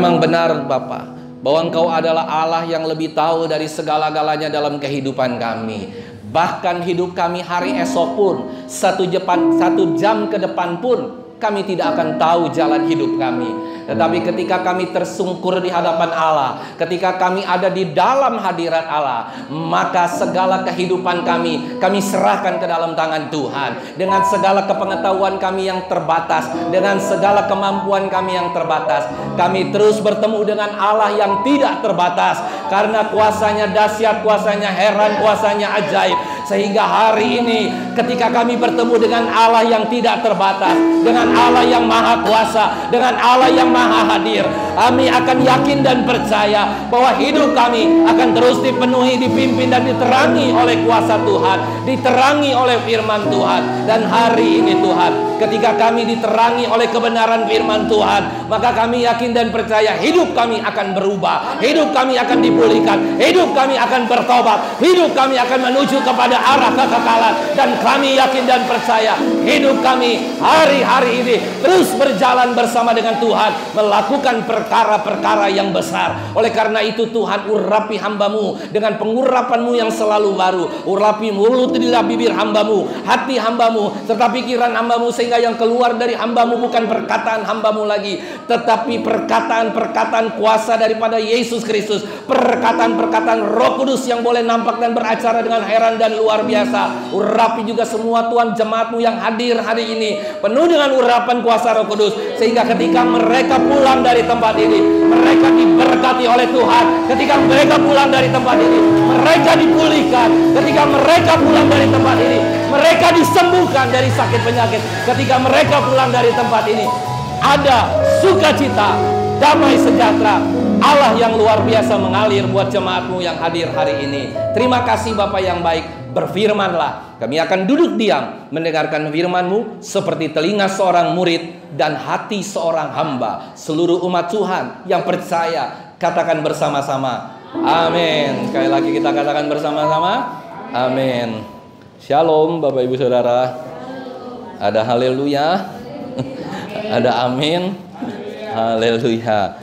Memang benar Bapa, bahwa Engkau adalah Allah yang lebih tahu dari segala-galanya dalam kehidupan kami. Bahkan hidup kami hari esok pun, satu jam ke depan pun, kami tidak akan tahu jalan hidup kami. Tetapi ketika kami tersungkur di hadapan Allah, ketika kami ada di dalam hadirat Allah, maka segala kehidupan kami serahkan ke dalam tangan Tuhan. Dengan segala kepengetahuan kami yang terbatas, dengan segala kemampuan kami yang terbatas, kami terus bertemu dengan Allah yang tidak terbatas. Karena kuasanya dahsyat, kuasanya heran, kuasanya ajaib. Sehingga hari ini ketika kami bertemu dengan Allah yang tidak terbatas, dengan Allah yang maha kuasa, dengan Allah yang maha hadir, kami akan yakin dan percaya bahwa hidup kami akan terus dipenuhi, dipimpin dan diterangi oleh kuasa Tuhan, diterangi oleh firman Tuhan. Dan hari ini Tuhan, ketika kami diterangi oleh kebenaran firman Tuhan, maka kami yakin dan percaya hidup kami akan berubah, hidup kami akan dipulihkan, hidup kami akan bertobat, hidup kami akan menuju kepada arah kekekalan. Dan kami yakin dan percaya hidup kami hari-hari ini terus berjalan bersama dengan Tuhan, melakukan perkara-perkara yang besar. Oleh karena itu Tuhan, urapi hamba-Mu dengan pengurapan-Mu yang selalu baru. Urapi mulut lidah bibir hamba-Mu, hati hamba-Mu, serta pikiran hamba-Mu, sehingga yang keluar dari hamba-Mu bukan perkataan hamba-Mu lagi, tetapi perkataan-perkataan kuasa daripada Yesus Kristus, perkataan-perkataan Roh Kudus yang boleh nampak dan beracara dengan heran dan luar biasa. Urapi juga semua Tuhan jemaat-Mu yang hadir hari ini, penuh dengan urapan kuasa Roh Kudus, sehingga ketika mereka pulang dari tempat ini, mereka diberkati oleh Tuhan. Ketika mereka pulang dari tempat ini, mereka dipulihkan. Ketika mereka pulang dari tempat ini, mereka disembuhkan dari sakit penyakit. Ketika mereka pulang dari tempat ini, ada sukacita, damai sejahtera, Allah yang luar biasa mengalir buat jemaat-Mu yang hadir hari ini. Terima kasih Bapa yang baik. Berfirmanlah, kami akan duduk diam mendengarkan firman-Mu seperti telinga seorang murid dan hati seorang hamba. Seluruh umat Tuhan yang percaya katakan bersama-sama amin. Sekali lagi kita katakan bersama-sama amin. Shalom Bapak Ibu Saudara. Ada haleluya, ada amin, haleluya.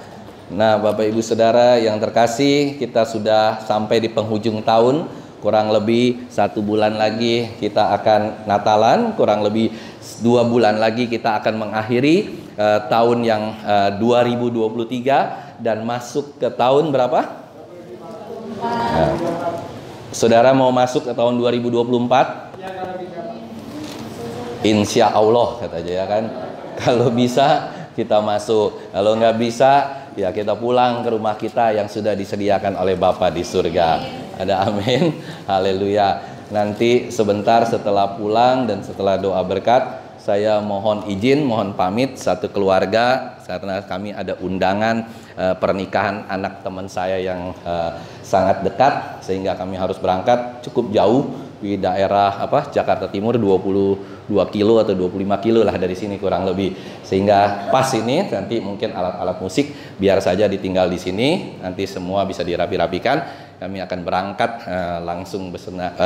Nah Bapak Ibu Saudara yang terkasih, kita sudah sampai di penghujung tahun. Kurang lebih 1 bulan lagi kita akan Natalan, kurang lebih 2 bulan lagi kita akan mengakhiri tahun yang 2023 dan masuk ke tahun berapa? Nah, saudara mau masuk ke tahun 2024? Insya Allah katanya ya kan. Kalau bisa kita masuk, kalau nggak bisa ya kita pulang ke rumah kita yang sudah disediakan oleh Bapa di surga. Ada amin, haleluya. Nanti sebentar setelah pulang dan setelah doa berkat, saya mohon izin, mohon pamit satu keluarga, karena kami ada undangan pernikahan anak teman saya yang sangat dekat, sehingga kami harus berangkat cukup jauh di daerah Jakarta Timur, 22 kilo atau 25 kilo lah dari sini kurang lebih. Sehingga pas ini nanti mungkin alat-alat musik biar saja ditinggal di sini, nanti semua bisa dirapi-rapikan. Kami akan berangkat langsung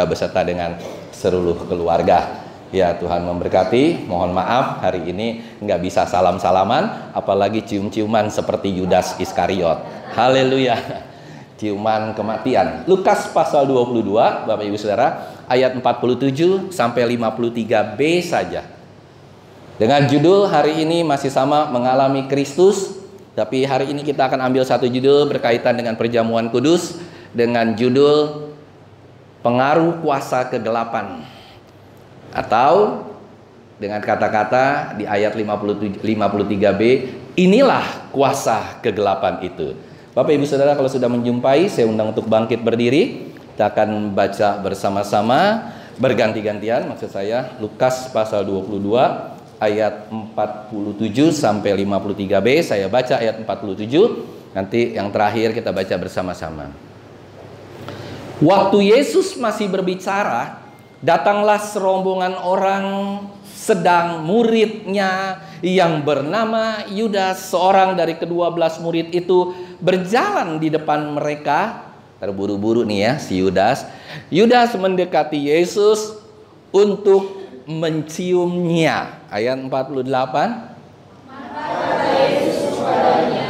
beserta dengan seluruh keluarga. Ya Tuhan memberkati. Mohon maaf hari ini nggak bisa salam-salaman, apalagi cium-ciuman seperti Yudas Iskariot. Haleluya. Ciuman kematian. Lukas pasal 22 Bapak Ibu Saudara, ayat 47 sampai 53b saja. Dengan judul hari ini masih sama, mengalami Kristus. Tapi hari ini kita akan ambil satu judul berkaitan dengan perjamuan kudus, dengan judul pengaruh kuasa kegelapan, atau dengan kata-kata di ayat 53b, inilah kuasa kegelapan itu. Bapak Ibu Saudara, kalau sudah menjumpai, saya undang untuk bangkit berdiri. Kita akan baca bersama-sama, berganti-gantian maksud saya, Lukas pasal 22 ayat 47 sampai 53b. Saya baca ayat 47, nanti yang terakhir kita baca bersama-sama. Waktu Yesus masih berbicara, datanglah serombongan orang, sedang muridnya yang bernama Yudas, seorang dari ke-12 murid itu, berjalan di depan mereka. Terburu-buru nih ya si Yudas. Yudas mendekati Yesus untuk menciumnya. Ayat 48. Maka Yesus kepadanya,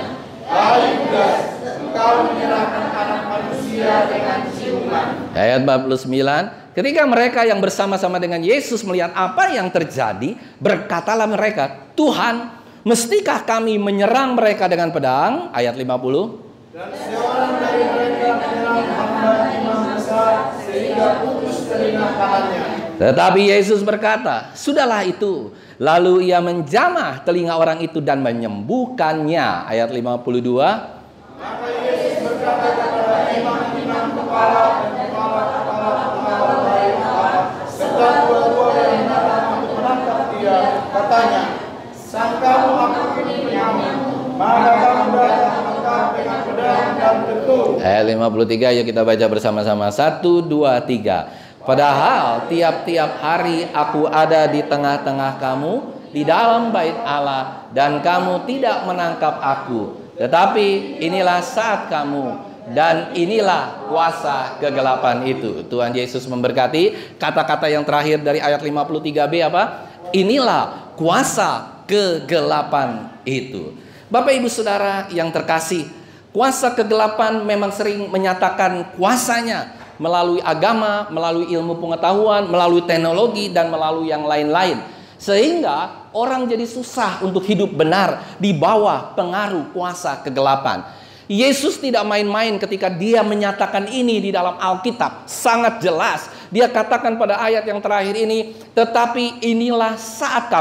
hai Yudas, engkau menyerahkan anak manusia dengan ciuman. Ayat 49, ketika mereka yang bersama-sama dengan Yesus melihat apa yang terjadi, berkatalah mereka, Tuhan, mestikah kami menyerang mereka dengan pedang? Ayat 50. Dan seorang dari mereka menyerang hamba imam besar sehingga putus telinga kanannya. Tetapi Yesus berkata, sudahlah itu. Lalu ia menjamah telinga orang itu dan menyembuhkannya. Ayat 52. Maka Yesus berkata kepada imam-imam kepala dan kepala baik Allah, serta dua-dua yang datang untuk menangkap dia, katanya, sangkamu aku ini penyamun, maka kamu datang lengkap dengan pedang dan betul. Ayat 53, yuk kita baca bersama-sama. 1, 2, 3. Padahal tiap-tiap hari aku ada di tengah-tengah kamu di dalam bait Allah, dan kamu tidak menangkap aku. Tetapi inilah saat kamu, dan inilah kuasa kegelapan itu. Tuhan Yesus memberkati. Kata-kata yang terakhir dari ayat 53b apa? Inilah kuasa kegelapan itu. Bapak Ibu Saudara yang terkasih, kuasa kegelapan memang sering menyatakan kuasanya melalui agama, melalui ilmu pengetahuan, melalui teknologi, dan melalui yang lain-lain. Sehingga orang jadi susah untuk hidup benar di bawah pengaruh kuasa kegelapan. Yesus tidak main-main ketika dia menyatakan ini di dalam Alkitab. Sangat jelas. Dia katakan pada ayat yang terakhir ini, tetapi inilah saat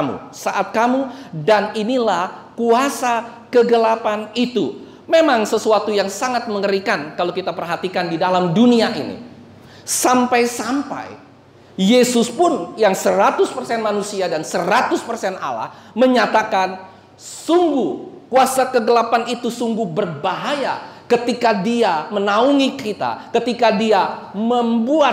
kamu, dan inilah kuasa kegelapan itu. Memang sesuatu yang sangat mengerikan kalau kita perhatikan di dalam dunia ini. Sampai-sampai Yesus pun yang 100% manusia dan 100% Allah menyatakan sungguh kuasa kegelapan itu sungguh berbahaya ketika dia menaungi kita, ketika dia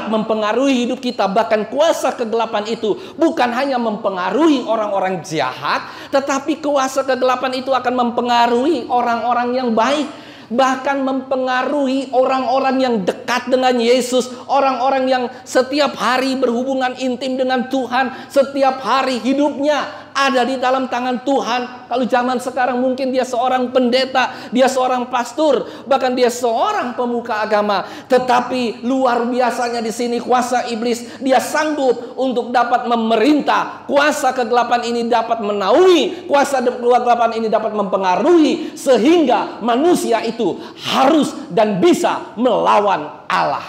mempengaruhi hidup kita. Bahkan kuasa kegelapan itu bukan hanya mempengaruhi orang-orang jahat, tetapi kuasa kegelapan itu akan mempengaruhi orang-orang yang baik. Bahkan mempengaruhi orang-orang yang dekat dengan Yesus, orang-orang yang setiap hari berhubungan intim dengan Tuhan, setiap hari hidupnya ada di dalam tangan Tuhan. Kalau zaman sekarang mungkin dia seorang pendeta, dia seorang pastor, bahkan dia seorang pemuka agama. Tetapi luar biasanya di sini kuasa iblis, dia sanggup untuk dapat memerintah. Kuasa kegelapan ini dapat menaungi, kuasa kegelapan ini dapat mempengaruhi, sehingga manusia itu harus dan bisa melawan Allah.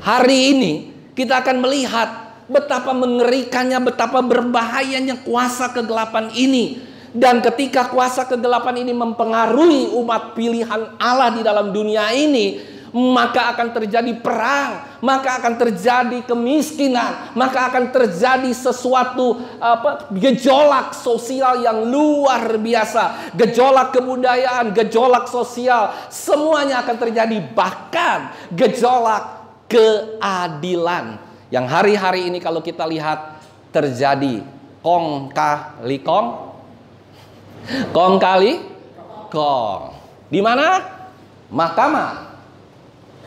Hari ini kita akan melihat betapa mengerikannya, betapa berbahayanya kuasa kegelapan ini. Dan ketika kuasa kegelapan ini mempengaruhi umat pilihan Allah di dalam dunia ini, maka akan terjadi perang, maka akan terjadi kemiskinan, maka akan terjadi sesuatu gejolak sosial yang luar biasa, gejolak kebudayaan, gejolak sosial, semuanya akan terjadi. Bahkan gejolak keadilan yang hari-hari ini kalau kita lihat terjadi kong kali kong. Di mana? Mahkamah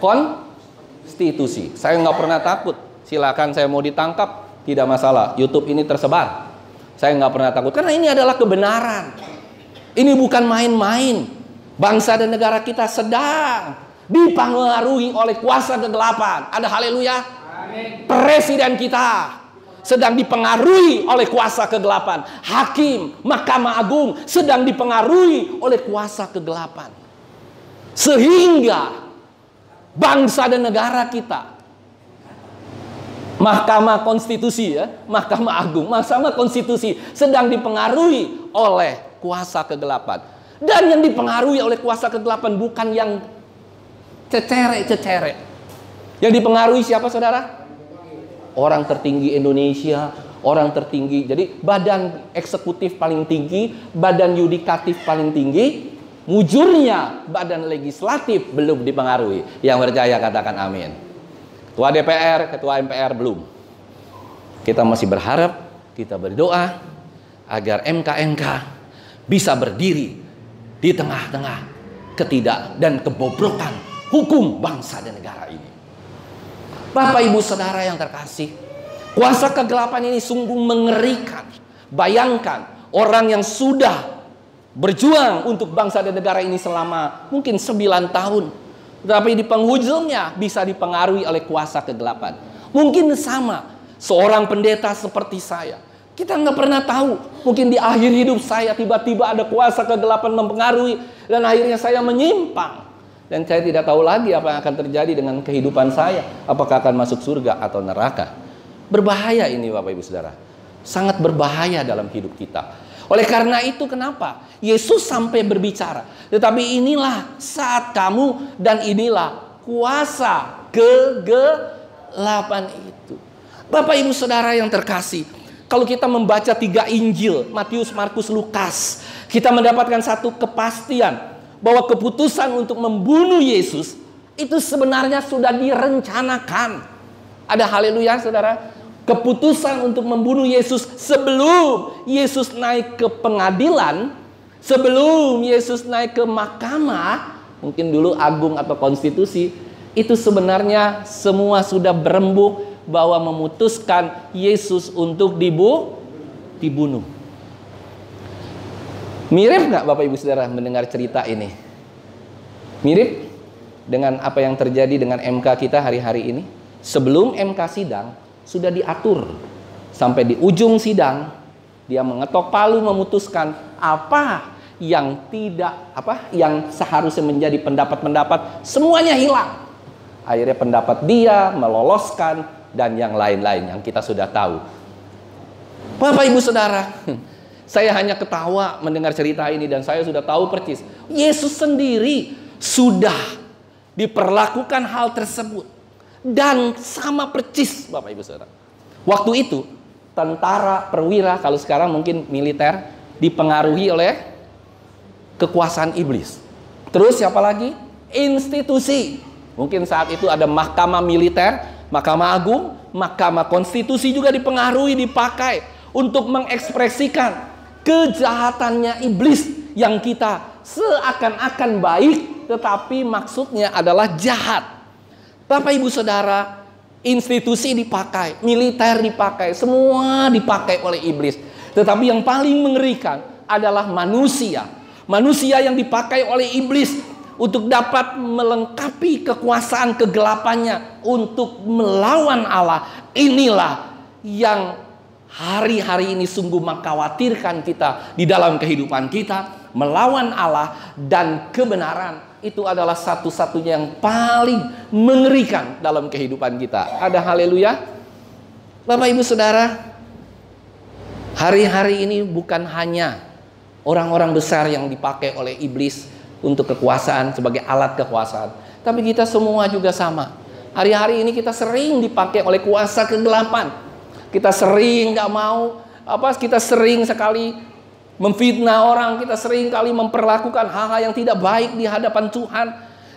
Konstitusi. Saya nggak pernah takut. Silakan saya mau ditangkap, tidak masalah. YouTube ini tersebar. Saya nggak pernah takut karena ini adalah kebenaran. Ini bukan main-main. Bangsa dan negara kita sedang dipengaruhi oleh kuasa kegelapan. Ada haleluya. Presiden kita sedang dipengaruhi oleh kuasa kegelapan. Hakim, Mahkamah Agung sedang dipengaruhi oleh kuasa kegelapan. Sehingga bangsa dan negara kita, Mahkamah Konstitusi Mahkamah Agung, Mahkamah Konstitusi sedang dipengaruhi oleh kuasa kegelapan. Dan yang dipengaruhi oleh kuasa kegelapan bukan yang cecerek. Yang dipengaruhi siapa saudara? Orang tertinggi Indonesia, orang tertinggi. Jadi badan eksekutif paling tinggi, badan yudikatif paling tinggi, mujurnya badan legislatif belum dipengaruhi. Yang percaya katakan amin. Ketua DPR, ketua MPR belum. Kita masih berharap, kita berdoa agar MK bisa berdiri di tengah-tengah dan kebobrokan hukum bangsa dan negara ini. Bapak Ibu Saudara yang terkasih, kuasa kegelapan ini sungguh mengerikan. Bayangkan orang yang sudah berjuang untuk bangsa dan negara ini selama mungkin 9 tahun. Tetapi di penghujungnya bisa dipengaruhi oleh kuasa kegelapan. Mungkin sama seorang pendeta seperti saya. Kita nggak pernah tahu. Mungkin di akhir hidup saya tiba-tiba ada kuasa kegelapan mempengaruhi. Dan akhirnya saya menyimpang. Dan saya tidak tahu lagi apa yang akan terjadi dengan kehidupan saya. Apakah akan masuk surga atau neraka. Berbahaya ini Bapak Ibu Saudara. Sangat berbahaya dalam hidup kita. Oleh karena itu kenapa Yesus sampai berbicara. Tetapi inilah saat kamu dan inilah kuasa kegelapan itu. Bapak Ibu Saudara yang terkasih, kalau kita membaca 3 Injil, Matius, Markus, Lukas, kita mendapatkan satu kepastian bahwa keputusan untuk membunuh Yesus itu sebenarnya sudah direncanakan. Ada haleluya Saudara. Keputusan untuk membunuh Yesus sebelum Yesus naik ke pengadilan, sebelum Yesus naik ke mahkamah, mungkin dulu agung atau konstitusi, itu sebenarnya semua sudah berembuk bahwa memutuskan Yesus untuk dibunuh. Mirip nggak Bapak Ibu Saudara mendengar cerita ini? Mirip dengan apa yang terjadi dengan MK kita hari-hari ini? Sebelum MK sidang, sudah diatur sampai di ujung sidang dia mengetok palu memutuskan apa yang yang seharusnya menjadi pendapat-pendapat semuanya hilang. Akhirnya pendapat dia meloloskan dan yang lain-lain yang kita sudah tahu. Bapak Ibu Saudara, saya hanya ketawa mendengar cerita ini dan saya sudah tahu persis Yesus sendiri sudah diperlakukan hal tersebut. Dan sama percis Bapak Ibu Saudara. Waktu itu tentara, perwira, kalau sekarang mungkin militer, dipengaruhi oleh kekuasaan iblis. Terus siapa lagi? Institusi. Mungkin saat itu ada mahkamah militer, mahkamah agung, mahkamah konstitusi juga dipengaruhi, dipakai untuk mengekspresikan kejahatannya iblis yang kita seakan-akan baik, tetapi maksudnya adalah jahat. Bapak Ibu Saudara, institusi dipakai, militer dipakai, semua dipakai oleh iblis. Tetapi yang paling mengerikan adalah manusia. Manusia yang dipakai oleh iblis untuk dapat melengkapi kekuasaan kegelapannya untuk melawan Allah. Inilah yang hari-hari ini sungguh mengkhawatirkan kita di dalam kehidupan kita. Melawan Allah dan kebenaran. Itu adalah satu-satunya yang paling mengerikan dalam kehidupan kita. Ada haleluya. Bapak Ibu Saudara, hari-hari ini bukan hanya orang-orang besar yang dipakai oleh iblis untuk kekuasaan, sebagai alat kekuasaan. Tapi kita semua juga sama. Hari-hari ini kita sering dipakai oleh kuasa kegelapan. Kita sering gak mau, kita sering sekali memfitnah orang, kita sering kali memperlakukan hal-hal yang tidak baik di hadapan Tuhan.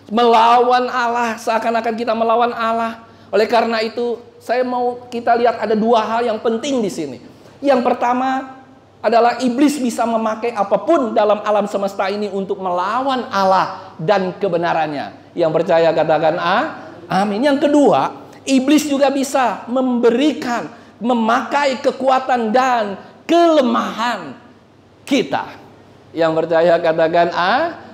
Melawan Allah, seakan-akan kita melawan Allah. Oleh karena itu, saya mau kita lihat ada 2 hal yang penting di sini. Yang pertama adalah iblis bisa memakai apapun dalam alam semesta ini untuk melawan Allah dan kebenarannya. Yang percaya katakan amin. Yang kedua, iblis juga bisa memakai kekuatan dan kelemahan kita. Yang percaya katakan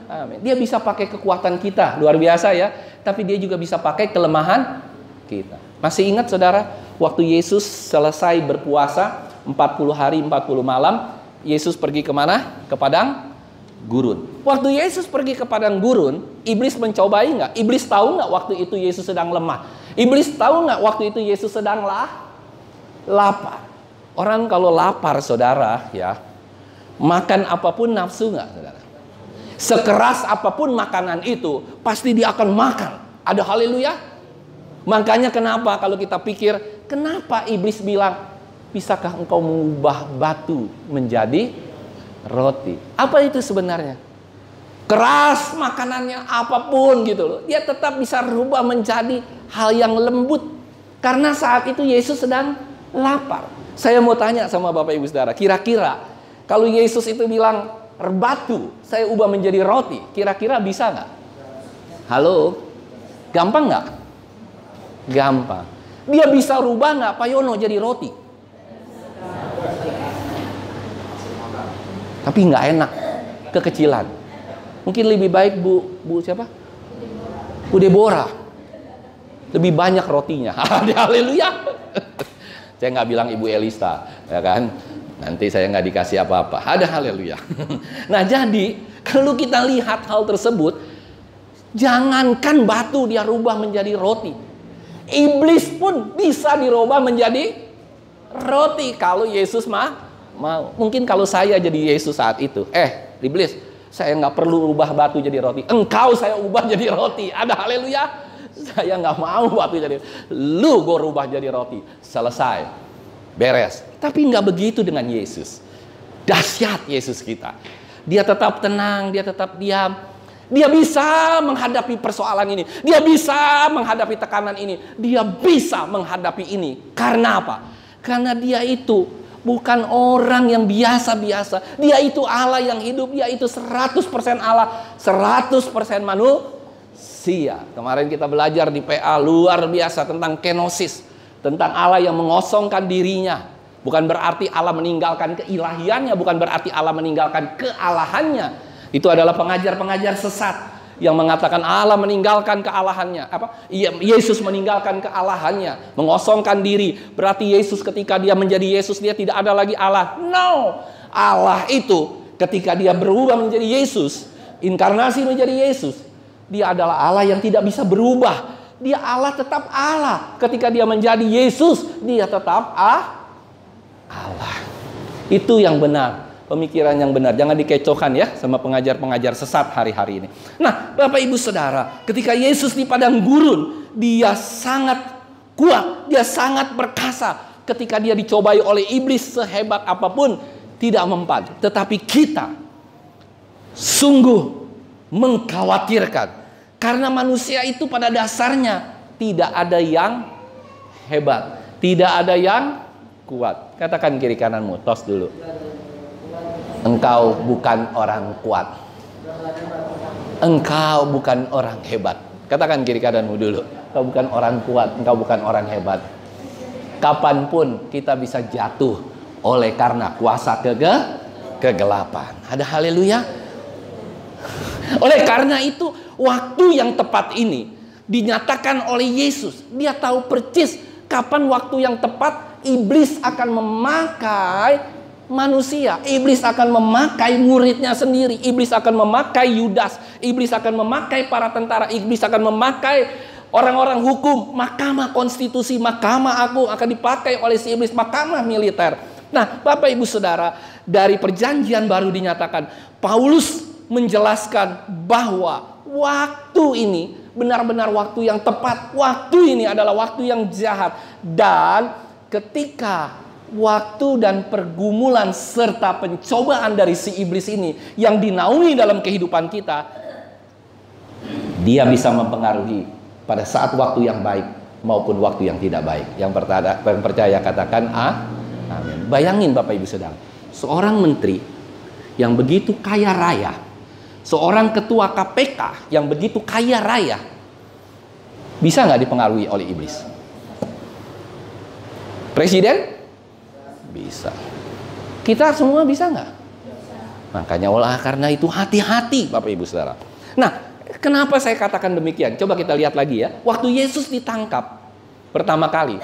amin. Dia bisa pakai kekuatan kita, luar biasa ya. Tapi dia juga bisa pakai kelemahan kita. Masih ingat saudara, waktu Yesus selesai berpuasa 40 hari 40 malam, Yesus pergi kemana? Ke padang gurun. Waktu Yesus pergi ke padang gurun, iblis mencobai nggak? Iblis tahu nggak waktu itu Yesus sedang lemah? Iblis tahu nggak waktu itu Yesus sedang lapar? Orang kalau lapar saudara ya, makan apapun nafsu nggak saudara? Sekeras apapun makanan itu, pasti dia akan makan. Ada haleluya? Makanya kenapa kalau kita pikir, kenapa iblis bilang, bisakah engkau mengubah batu menjadi roti? Apa itu sebenarnya? Keras makanannya apapun gitu loh, dia tetap bisa rubah menjadi hal yang lembut. Karena saat itu Yesus sedang lapar. Saya mau tanya sama Bapak Ibu Saudara, kira-kira kalau Yesus itu bilang batu, saya ubah menjadi roti, kira-kira bisa nggak? Halo? Gampang nggak? Gampang. Dia bisa rubah nggak Pak Yono jadi roti? Tapi nggak enak. kekecilan. Mungkin lebih baik Bu siapa? Bu Deborah. Lebih banyak rotinya. Haleluya. Saya nggak bilang Ibu Elista, ya kan? Nanti saya nggak dikasih apa-apa. Ada haleluya. Nah, jadi kalau kita lihat hal tersebut, jangankan batu dia rubah menjadi roti. Iblis pun bisa dirubah menjadi roti kalau Yesus mau. Mungkin kalau saya jadi Yesus saat itu, iblis, saya nggak perlu rubah batu jadi roti. Engkau saya ubah jadi roti. Ada haleluya. Saya nggak mau batu jadi, lu gue rubah jadi roti. Selesai, beres. Tapi nggak begitu dengan Yesus. Dahsyat Yesus kita. Dia tetap tenang, dia tetap diam. Dia bisa menghadapi persoalan ini. Dia bisa menghadapi tekanan ini. Dia bisa menghadapi ini. Karena apa? Karena dia itu bukan orang yang biasa-biasa. Dia itu Allah yang hidup. Dia itu 100% Allah, 100% manusia. Kemarin kita belajar di PA luar biasa tentang kenosis. Tentang Allah yang mengosongkan dirinya. Bukan berarti Allah meninggalkan keilahiannya. Bukan berarti Allah meninggalkan kealahannya. Itu adalah pengajar-pengajar sesat yang mengatakan Allah meninggalkan kealahannya. Yesus meninggalkan kealahannya, mengosongkan diri. Berarti Yesus ketika dia menjadi Yesus, dia tidak ada lagi Allah. No, Allah itu ketika dia berubah menjadi Yesus, inkarnasi menjadi Yesus, dia adalah Allah yang tidak bisa berubah. Dia Allah tetap Allah. Ketika dia menjadi Yesus, dia tetap Allah. Itu yang benar. Pemikiran yang benar. Jangan dikecohkan ya sama pengajar-pengajar sesat hari-hari ini. Nah, Bapak Ibu Saudara, ketika Yesus di padang gurun, dia sangat kuat, dia sangat perkasa. Ketika dia dicobai oleh iblis sehebat apapun, tidak mempan. Tetapi kita sungguh mengkhawatirkan. Karena manusia itu pada dasarnya tidak ada yang hebat, tidak ada yang kuat. Katakan kiri kananmu, tos dulu. Engkau bukan orang kuat. Engkau bukan orang hebat. Katakan kiri kananmu dulu. Engkau bukan orang kuat. Engkau bukan orang hebat. Kapanpun kita bisa jatuh oleh karena kuasa kegelapan. Ada haleluya. Oleh karena itu, waktu yang tepat ini dinyatakan oleh Yesus. Dia tahu persis kapan waktu yang tepat iblis akan memakai manusia. Iblis akan memakai muridnya sendiri. Iblis akan memakai Yudas. Iblis akan memakai para tentara. Iblis akan memakai orang-orang hukum. Mahkamah konstitusi, mahkamah agung akan dipakai oleh si iblis. Mahkamah militer. Nah, Bapak Ibu Saudara, dari perjanjian baru dinyatakan, Paulus menjelaskan bahwa waktu ini benar-benar waktu yang tepat. Waktu ini adalah waktu yang jahat. Dan ketika waktu dan pergumulan serta pencobaan dari si iblis ini yang dinaungi dalam kehidupan kita, dia bisa mempengaruhi pada saat waktu yang baik maupun waktu yang tidak baik. Yang percaya katakan amin. Bayangin Bapak Ibu Saudara, seorang menteri yang begitu kaya raya, seorang ketua KPK yang begitu kaya raya, bisa nggak dipengaruhi oleh iblis? Presiden? Bisa. Kita semua bisa nggak? Makanya karena itu hati-hati Bapak Ibu Saudara. Nah, kenapa saya katakan demikian? Coba kita lihat lagi ya. Waktu Yesus ditangkap pertama kali,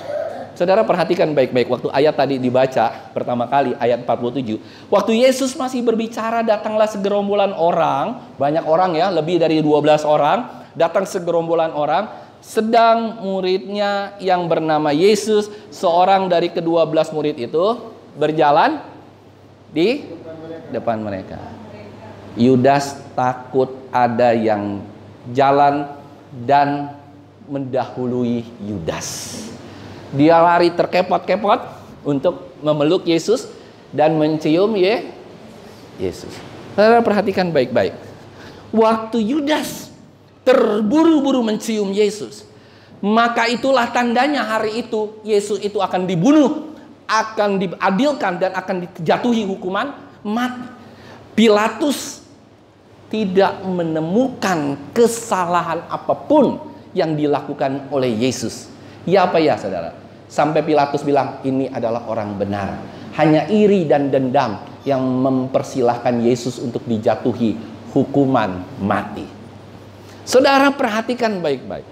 Saudara perhatikan baik-baik. Waktu ayat tadi dibaca pertama kali, ayat 47. Waktu Yesus masih berbicara, datanglah segerombolan orang. Banyak orang ya, lebih dari 12 orang. Datang segerombolan orang. Sedang muridnya yang bernama Yesus, seorang dari ke-12 murid itu, berjalan di depan mereka. Yudas takut ada yang jalan dan mendahului Yudas. Dia lari terkepot-kepot untuk memeluk Yesus dan mencium Yesus. Saudara perhatikan baik-baik. Waktu Yudas terburu-buru mencium Yesus, maka itulah tandanya hari itu Yesus itu akan dibunuh, akan diadilkan dan akan dijatuhi hukuman mati. Pilatus tidak menemukan kesalahan apapun yang dilakukan oleh Yesus. Ya apa ya saudara? Sampai Pilatus bilang ini adalah orang benar. Hanya iri dan dendam yang mempersilahkan Yesus untuk dijatuhi hukuman mati. Saudara perhatikan baik-baik.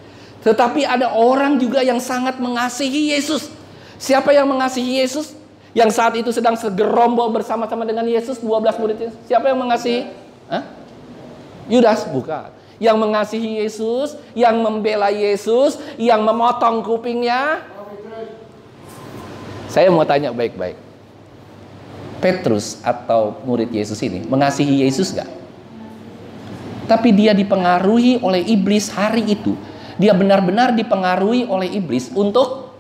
Tetapi ada orang juga yang sangat mengasihi Yesus. Siapa yang mengasihi Yesus? Yang saat itu sedang segerombol bersama-sama dengan Yesus, 12 muridnya. Siapa yang mengasihi? Yudas? Bukan. Yang mengasihi Yesus, yang membela Yesus, yang memotong kupingnya. Saya mau tanya baik-baik. Petrus atau murid Yesus ini mengasihi Yesus gak? Tapi dia dipengaruhi oleh iblis hari itu. Dia benar-benar dipengaruhi oleh iblis untuk,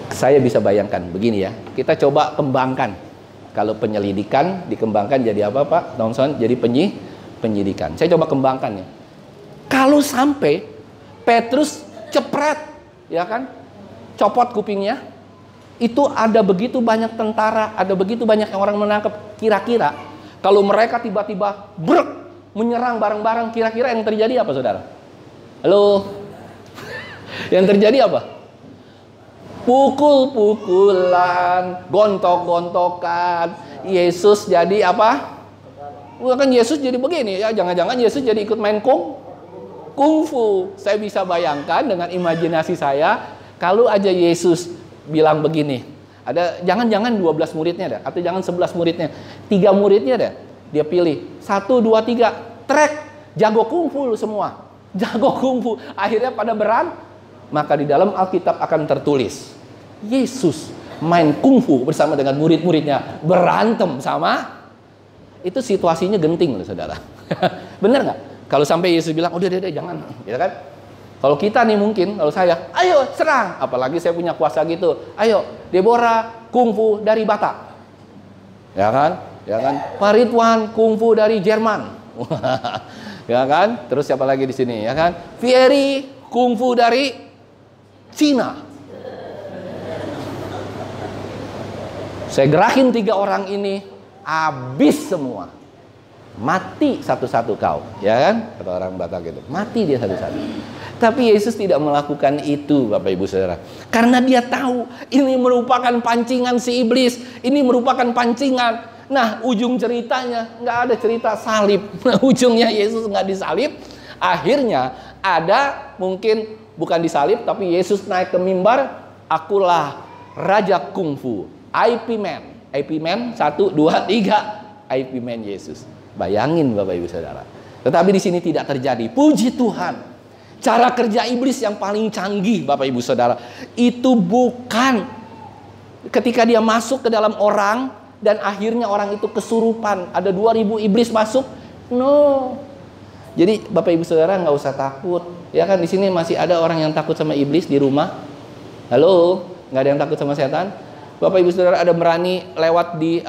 saya bisa bayangkan begini ya. Kita coba kembangkan. Kalau penyelidikan dikembangkan jadi apa Pak Thompson? Jadi penyidikan. Saya coba kembangkan ya. Kalau sampai Petrus cepret, ya kan, copot kupingnya, itu ada begitu banyak tentara, ada begitu banyak orang menangkap. Kira-kira kalau mereka tiba-tiba menyerang bareng-bareng, kira-kira yang terjadi apa, saudara? Halo? Yang terjadi apa? Pukul-pukulan, gontok-gontokan. Yesus jadi apa? Kan Yesus jadi begini ya. Jangan-jangan Yesus jadi ikut main kungfu. Saya bisa bayangkan dengan imajinasi saya, kalau aja Yesus bilang begini, ada jangan-jangan 12 muridnya ada, atau jangan 11 muridnya, 3 muridnya ada. Dia pilih 1, 2, 3, trek, jago kungfu semua. Jago kungfu. Akhirnya pada maka di dalam Alkitab akan tertulis, Yesus main kungfu bersama dengan murid-muridnya, berantem sama. Itu situasinya genting loh, saudara. Bener nggak? Kalau sampai Yesus bilang, udah jangan, ya kan? Kalau kita nih mungkin, kalau saya, ayo serang. Apalagi saya punya kuasa gitu. Ayo, Deborah kungfu dari Batak, ya kan? Ya kan? Pak Ridwan kungfu dari Jerman, ya kan? Terus siapa lagi di sini, ya kan? Fieri kungfu dari Cina. Saya gerakin 3 orang ini, habis semua. Mati satu-satu kau, ya kan? Kata orang Batak gitu. Mati dia satu-satu. Tapi Yesus tidak melakukan itu, Bapak Ibu Saudara. Karena dia tahu ini merupakan pancingan si iblis. Ini merupakan pancingan. Nah, ujung ceritanya nggak ada cerita salib. Ujungnya Yesus nggak disalib. Akhirnya ada mungkin bukan disalib, tapi Yesus naik ke mimbar. Akulah Raja Kungfu. IP Man. IP Man 1, 2, 3. IP Man Yesus. Bayangin Bapak Ibu Saudara. Tetapi di sini tidak terjadi. Puji Tuhan. Cara kerja iblis yang paling canggih Bapak Ibu Saudara, itu bukan ketika dia masuk ke dalam orang dan akhirnya orang itu kesurupan. Ada 2000 iblis masuk. No. Jadi Bapak Ibu Saudara nggak usah takut. Ya kan, di sini masih ada orang yang takut sama iblis di rumah. Halo? Nggak ada yang takut sama setan? Bapak Ibu Saudara ada berani lewat di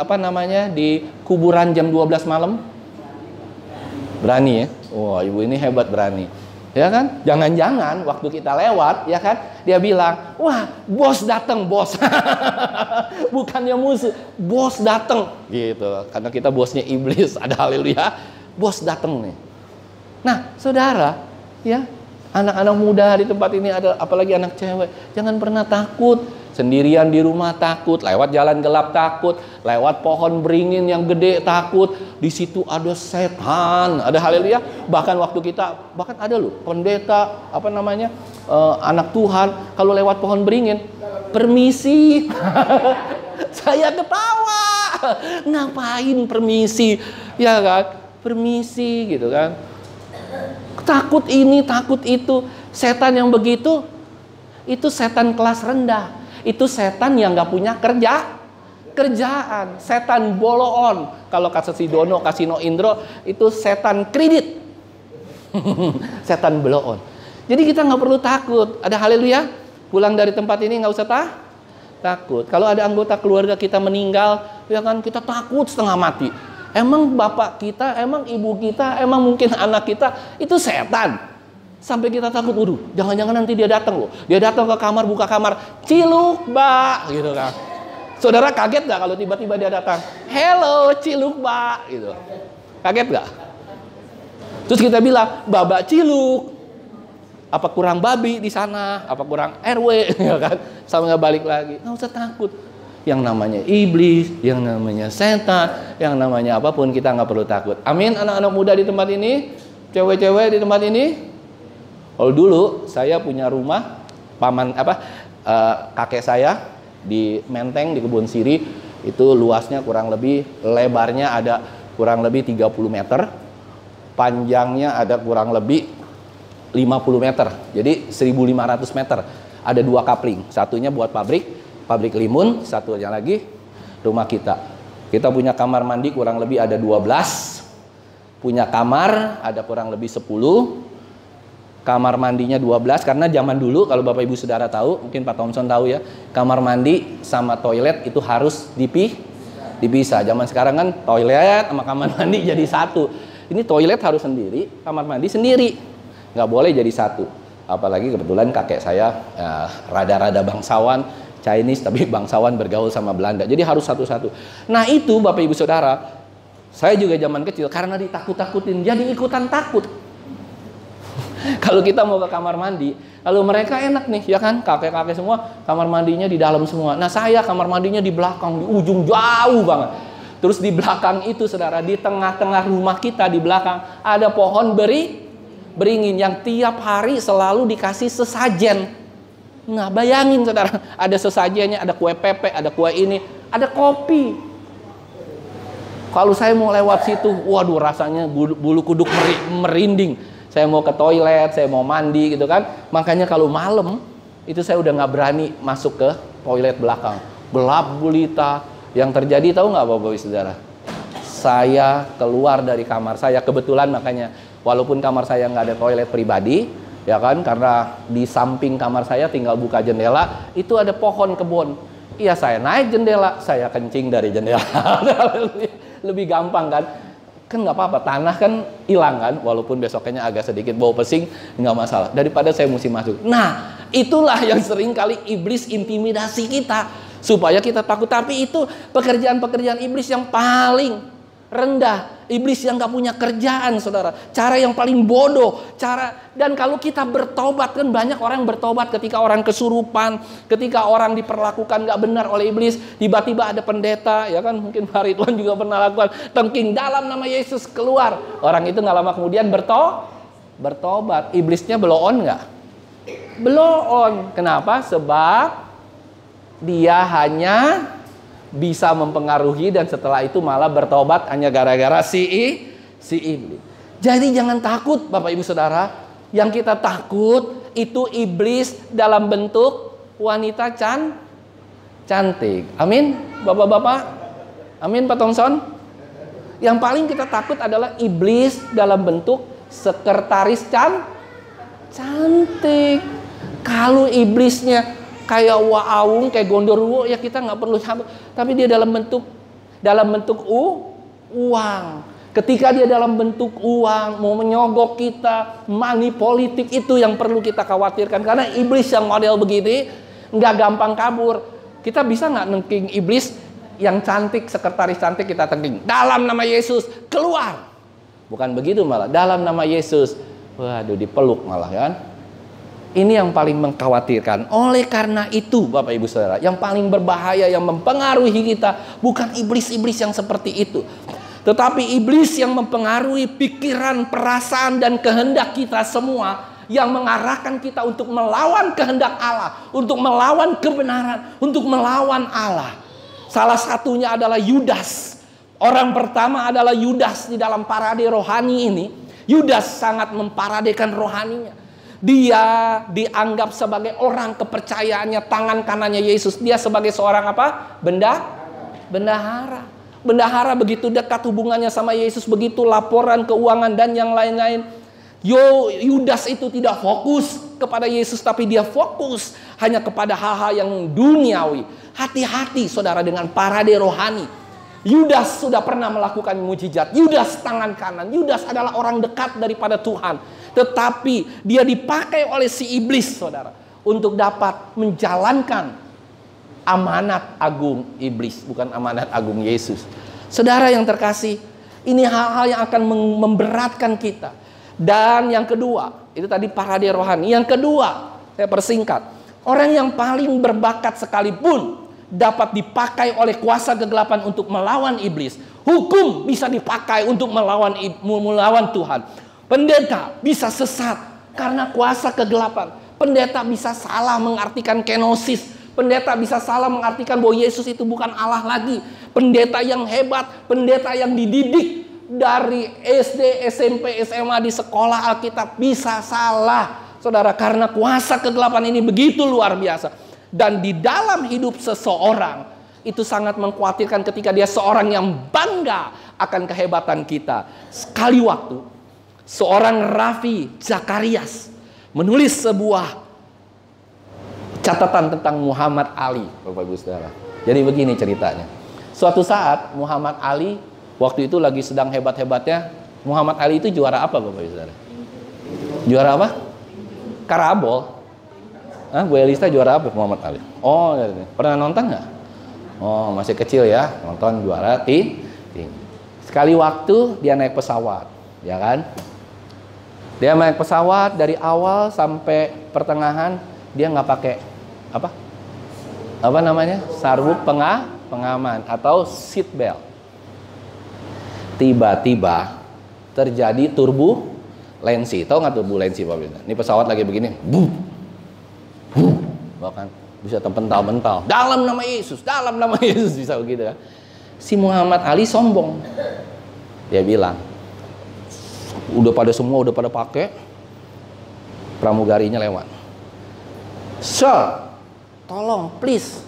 di kuburan jam 12 malam? Berani ya? Wah, ibu ini hebat, berani. Ya kan? Jangan-jangan waktu kita lewat, ya kan? Dia bilang, wah, bos datang, bos. Bukannya musuh, bos datang. Gitu. Karena kita bosnya iblis, ada haleluya. Bos datang nih. Nah, saudara, ya, anak-anak muda di tempat ini ada, apalagi anak cewek, jangan pernah takut. Sendirian di rumah takut, lewat jalan gelap takut, lewat pohon beringin yang gede takut. Di situ ada setan, ada haleluya. Bahkan waktu kita, bahkan ada loh pendeta, anak Tuhan, kalau lewat pohon beringin, permisi. Saya ketawa. Ngapain permisi? Ya kan? Permisi gitu kan. Takut ini, takut itu. Setan yang begitu, itu setan kelas rendah. Itu setan yang gak punya kerjaan. Setan boloon. Kalau Kasino Indro, itu setan kredit. Setan boloon. Jadi kita gak perlu takut. Ada haleluya. Pulang dari tempat ini gak usah takut. Kalau ada anggota keluarga kita meninggal, ya kan, kita takut setengah mati. Emang bapak kita, emang ibu kita, emang mungkin anak kita, itu setan. Sampai kita takut, waduh, jangan-jangan nanti dia datang loh. Dia datang ke kamar, buka kamar, Ciluk, Mbak, gitu kan. Saudara kaget gak kalau tiba-tiba dia datang? Hello, Ciluk, Mbak, gitu. Kaget gak? Terus kita bilang, Babak Ciluk. Apa kurang babi di sana? Apa kurang RW? Ya kan? Sama nggak balik lagi. Nggak usah takut. Yang namanya iblis, yang namanya setan, yang namanya apapun, kita nggak perlu takut. Amin. Anak-anak muda di tempat ini, cewek-cewek di tempat ini. Kalau dulu saya punya rumah, kakek saya di Menteng di Kebun Siri, itu luasnya kurang lebih, lebarnya ada kurang lebih 30 meter, panjangnya ada kurang lebih 50 meter, jadi 1.500 meter. Ada 2 kapling, satunya buat pabrik limun, satunya lagi rumah kita. Kita punya kamar mandi kurang lebih ada 12, punya kamar ada kurang lebih 10, kamar mandinya 12, karena zaman dulu kalau Bapak Ibu Saudara tahu, mungkin Pak Thompson tahu ya, kamar mandi sama toilet itu harus dipisah. Zaman sekarang kan toilet sama kamar mandi jadi satu. Ini toilet harus sendiri, kamar mandi sendiri, nggak boleh jadi satu. Apalagi kebetulan kakek saya rada-rada bangsawan Chinese, tapi bangsawan bergaul sama Belanda, jadi harus satu-satu. Nah itu Bapak Ibu Saudara, saya juga zaman kecil karena ditakut-takutin jadi ikutan takut. Kalau kita mau ke kamar mandi, kalau mereka enak nih ya kan, kakek-kakek semua kamar mandinya di dalam semua. Nah saya kamar mandinya di belakang, di ujung jauh banget. Terus di belakang itu saudara, di tengah-tengah rumah kita di belakang ada pohon beringin yang tiap hari selalu dikasih sesajen. Nah bayangin saudara, ada sesajennya, ada kue pepek, ada kue ini, ada kopi. Kalau saya mau lewat situ, waduh rasanya bulu kuduk merinding. Saya mau ke toilet, saya mau mandi gitu kan. Makanya kalau malam itu saya udah nggak berani masuk ke toilet belakang. Gelap gulita. Yang terjadi tahu nggak Bapak Ibu Saudara? Saya keluar dari kamar saya, kebetulan makanya walaupun kamar saya nggak ada toilet pribadi, ya kan, karena di samping kamar saya tinggal buka jendela, itu ada pohon kebun. Iya saya naik jendela, saya kencing dari jendela. Lebih gampang kan? Kan nggak apa-apa, tanah kan hilang kan, walaupun besoknya agak sedikit bau pesing, nggak masalah, daripada saya mesti masuk. Nah itulah yang sering kali iblis intimidasi kita supaya kita takut. Tapi itu pekerjaan-pekerjaan iblis yang paling rendah, iblis yang nggak punya kerjaan saudara, cara yang paling bodoh, dan kalau kita bertobat, kan banyak orang yang bertobat ketika orang kesurupan, ketika orang diperlakukan nggak benar oleh iblis, tiba-tiba ada pendeta, ya kan, mungkin Pak Ridwan juga pernah lakukan, tengking dalam nama Yesus keluar, orang itu nggak lama kemudian bertobat, iblisnya blow on nggak? Blow on, kenapa? Sebab dia hanya bisa mempengaruhi dan setelah itu malah bertobat hanya gara-gara si iblis. Jadi jangan takut Bapak Ibu Saudara. Yang kita takut itu iblis dalam bentuk wanita cantik. Amin Bapak-bapak. Amin Pak Thompson. Yang paling kita takut adalah iblis dalam bentuk sekretaris cantik. Kalau iblisnya kayak waawung, kayak gondorwo, ya kita nggak perlu sabar. Tapi dia dalam bentuk uang. Ketika dia dalam bentuk uang, mau menyogok kita, money politik, itu yang perlu kita khawatirkan. Karena iblis yang model begini nggak gampang kabur. Kita bisa nggak nengking iblis yang cantik, sekretaris cantik kita tengking? Dalam nama Yesus keluar. Bukan begitu malah. Dalam nama Yesus, waduh dipeluk malah kan. Ini yang paling mengkhawatirkan. Oleh karena itu Bapak Ibu Saudara, yang paling berbahaya, yang mempengaruhi kita bukan iblis-iblis yang seperti itu, tetapi iblis yang mempengaruhi pikiran, perasaan, dan kehendak kita semua, yang mengarahkan kita untuk melawan kehendak Allah, untuk melawan kebenaran, untuk melawan Allah. Salah satunya adalah Yudas. Orang pertama adalah Yudas di dalam parade rohani ini. Yudas sangat memparadekan rohaninya. Dia dianggap sebagai orang kepercayaannya, tangan kanannya Yesus. Dia sebagai seorang apa? Bendahara. Bendahara begitu dekat hubungannya sama Yesus, begitu laporan keuangan dan yang lain-lain. Yudas itu tidak fokus kepada Yesus, tapi dia fokus hanya kepada hal-hal yang duniawi. Hati-hati saudara dengan parade rohani. Yudas sudah pernah melakukan mujizat. Yudas tangan kanan. Yudas adalah orang dekat daripada Tuhan. Tetapi dia dipakai oleh si iblis saudara, untuk dapat menjalankan amanat agung iblis, bukan amanat agung Yesus. Saudara yang terkasih, ini hal-hal yang akan memberatkan kita. Dan yang kedua, itu tadi parade rohani. Yang kedua, saya persingkat, orang yang paling berbakat sekalipun dapat dipakai oleh kuasa kegelapan untuk melawan iblis. Hukum bisa dipakai untuk melawan Tuhan. Pendeta bisa sesat karena kuasa kegelapan. Pendeta bisa salah mengartikan kenosis. Pendeta bisa salah mengartikan bahwa Yesus itu bukan Allah lagi. Pendeta yang hebat, pendeta yang dididik dari SD, SMP, SMA di sekolah Alkitab bisa salah, saudara, karena kuasa kegelapan ini begitu luar biasa. Dan di dalam hidup seseorang itu sangat mengkhawatirkan ketika dia seorang yang bangga akan kehebatan kita. Sekali waktu seorang Raffi Zakarias menulis sebuah catatan tentang Muhammad Ali, Bapak Ibu Saudara. Jadi begini ceritanya. Suatu saat Muhammad Ali waktu itu lagi sedang hebat-hebatnya. Muhammad Ali itu juara apa, Bapak Ibu Saudara? Juara apa? Karabol. Bu Elisa juara apa Muhammad Ali? Oh, pernah nonton nggak? Oh, masih kecil ya, nonton juara sekali waktu dia naik pesawat, ya kan? Dia naik pesawat dari awal sampai pertengahan dia nggak pakai apa namanya, sarung pengaman atau seat belt. Tiba-tiba terjadi turbulensi. Tahu nggak turbulensi, Pak? Ini pesawat lagi begini, bahkan bisa terpental-pental. Dalam nama Yesus bisa begitu ya. Si Muhammad Ali sombong. Dia bilang, udah pada pakai, pramugarinya lewat. Sir, tolong please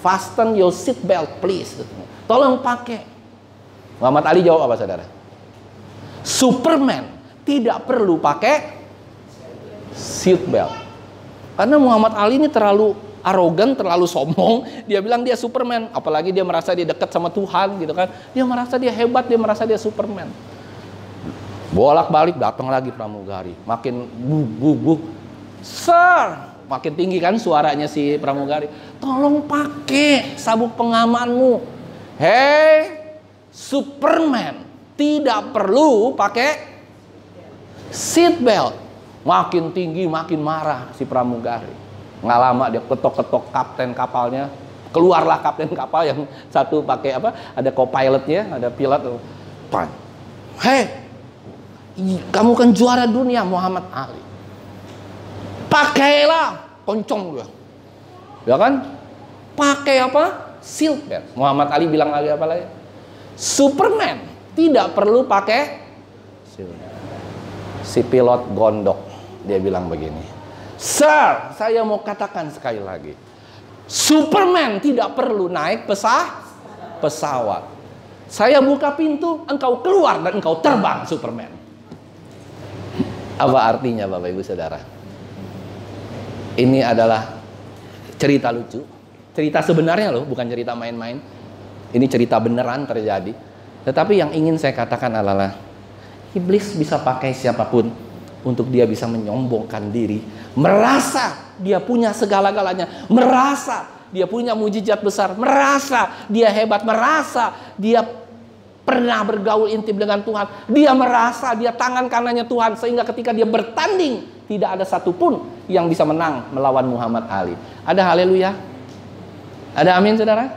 fasten your seat belt please. Tolong pakai. Muhammad Ali jawab apa, saudara? Superman tidak perlu pakai seat belt. Karena Muhammad Ali ini terlalu arogan, terlalu sombong. Dia bilang dia Superman, apalagi dia merasa dia dekat sama Tuhan gitu kan. Dia merasa dia hebat, dia merasa dia Superman. Bolak-balik datang lagi pramugari, makin Sir, makin tinggi kan suaranya si pramugari. Tolong pakai sabuk pengamanmu. Hei, Superman tidak perlu pakai seat belt. Makin tinggi, makin marah si pramugari. Nggak lama dia ketok-ketok kapten kapalnya. Keluarlah kapten kapal yang satu pakai apa? Ada co-pilotnya, ada pilot. Hei, kamu kan juara dunia Muhammad Ali. Pakailah, koncong dia. Ya kan? Pakai apa? Seat belt. Muhammad Ali bilang lagi apa lagi? Superman tidak perlu pakai seat belt. Si pilot gondok. Dia bilang begini, Sir, saya mau katakan sekali lagi, Superman tidak perlu naik pesawat. Saya buka pintu, engkau keluar dan engkau terbang, Superman. Apa artinya, Bapak Ibu Saudara? Ini adalah cerita lucu, cerita sebenarnya loh, bukan cerita main-main. Ini cerita beneran terjadi. Tetapi yang ingin saya katakan adalah iblis bisa pakai siapapun untuk dia bisa menyombongkan diri, merasa dia punya segala-galanya, merasa dia punya mujizat besar, merasa dia hebat, merasa dia pernah bergaul intim dengan Tuhan, dia merasa dia tangan kanannya Tuhan, sehingga ketika dia bertanding tidak ada satupun yang bisa menang melawan Muhammad Ali. Ada haleluya? Ada amin, saudara?